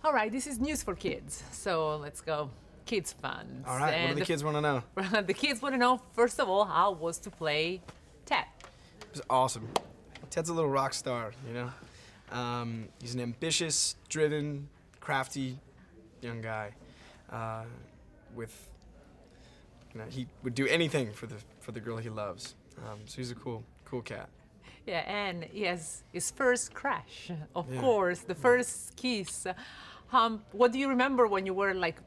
All right, this is news for kids, so let's go kids fun. All right, what do the kids want to know? The kids want to know, first of all, how it was to play Ted. It was awesome. Ted's a little rock star, you know? He's an ambitious, driven, crafty young guy. He would do anything for the girl he loves. So he's a cool cat. Yeah, and he has his first crush, of course, the first kiss. What do you remember when you were like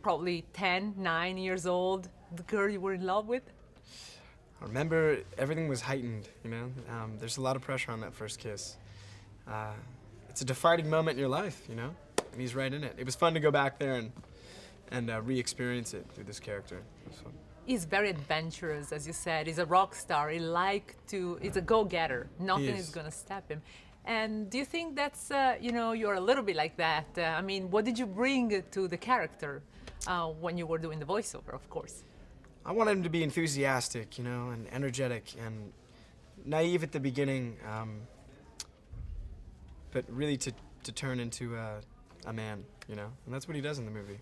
probably 10, 9 years old, the girl you were in love with? I remember everything was heightened, you know? There's a lot of pressure on that first kiss. It's a defining moment in your life, you know? And he's right in it. It was fun to go back there and re-experience it through this character. It was fun. He's very adventurous, as you said. He's a rock star. He's a go-getter. Nothing is going to stop him. And do you think that's, you know, you're a little bit like that? I mean, what did you bring to the character when you were doing the voiceover, of course? I wanted him to be enthusiastic, you know, and energetic and naive at the beginning, but really to turn into a man, you know? And that's what he does in the movie.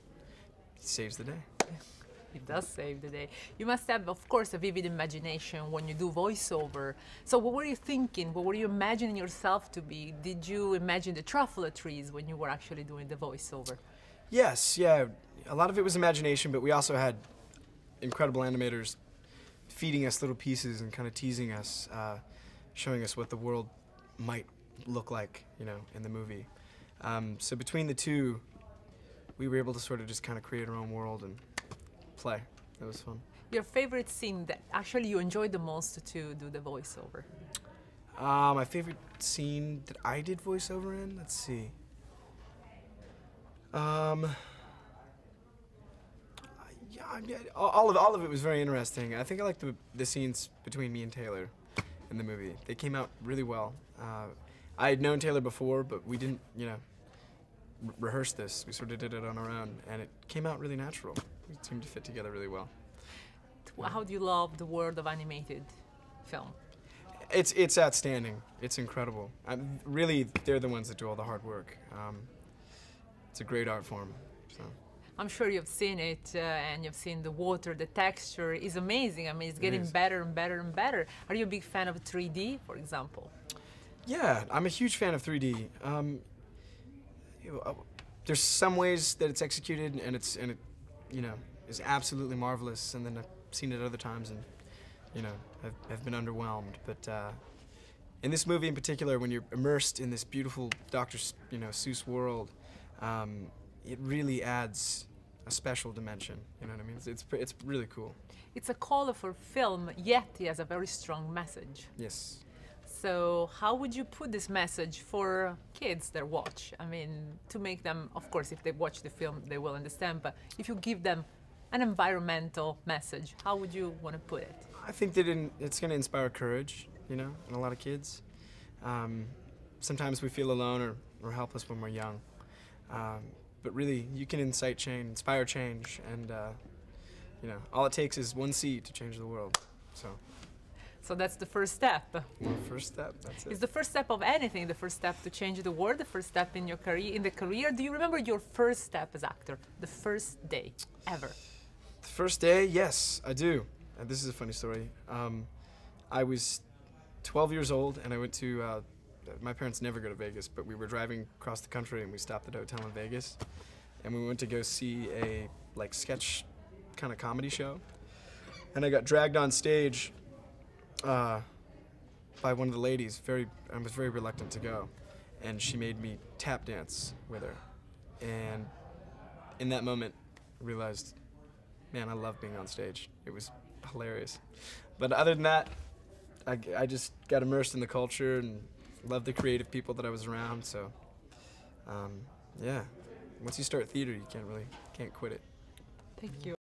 He saves the day. He does save the day. You must have, of course, a vivid imagination when you do voiceover. So what were you thinking? What were you imagining yourself to be? Did you imagine the truffle trees when you were actually doing the voiceover? Yes, yeah. A lot of it was imagination, but we also had incredible animators feeding us little pieces and kind of teasing us, showing us what the world might look like, you know, in the movie. So between the two, we were able to sort of just kind of create our own world and play. It was fun. Your favorite scene that actually you enjoyed the most to do the voiceover? My favorite scene that I did voiceover in? Let's see. Yeah, all of it was very interesting. I think I like the scenes between me and Taylor in the movie. They came out really well. I had known Taylor before, but we didn't, you know, rehearse this. We sort of did it on our own, and it came out really natural. We seemed to fit together really well. How do you love the world of animated film? It's outstanding. It's incredible. Really, they're the ones that do all the hard work. It's a great art form. So. I'm sure you've seen it, and you've seen the water, the texture is amazing. I mean, it's getting better and better and better. Are you a big fan of 3D, for example? Yeah, I'm a huge fan of 3D. There's some ways that it's executed, and it, you know, is absolutely marvelous. And then I've seen it other times, and you know, I've been underwhelmed. But in this movie in particular, when you're immersed in this beautiful Dr. Seuss world, it really adds a special dimension. You know what I mean? It's really cool. It's a colorful film, yet it has a very strong message. Yes. So how would you put this message for kids that watch? I mean, to make them, of course, if they watch the film, they will understand, but if you give them an environmental message, how would you want to put it? I think that it's going to inspire courage, you know, in a lot of kids. Sometimes we feel alone or helpless when we're young. But really, you can inspire change, and you know, all it takes is one seed to change the world. So that's the first step. First step, that's it. It's the first step of anything, the first step to change the world, the first step in your career, Do you remember your first step as actor, the first day ever? The first day, yes, I do. And this is a funny story. I was 12 years old, and I went to, my parents never go to Vegas, but we were driving across the country, and we stopped at a hotel in Vegas, and we went to go see a sketch kind of comedy show, and I got dragged on stage by one of the ladies. I was very reluctant to go, and she made me tap dance with her. And in that moment, I realized, man, I love being on stage. It was hilarious. But other than that, I just got immersed in the culture and loved the creative people that I was around. So, yeah, once you start theater, you can't quit it. Thank you.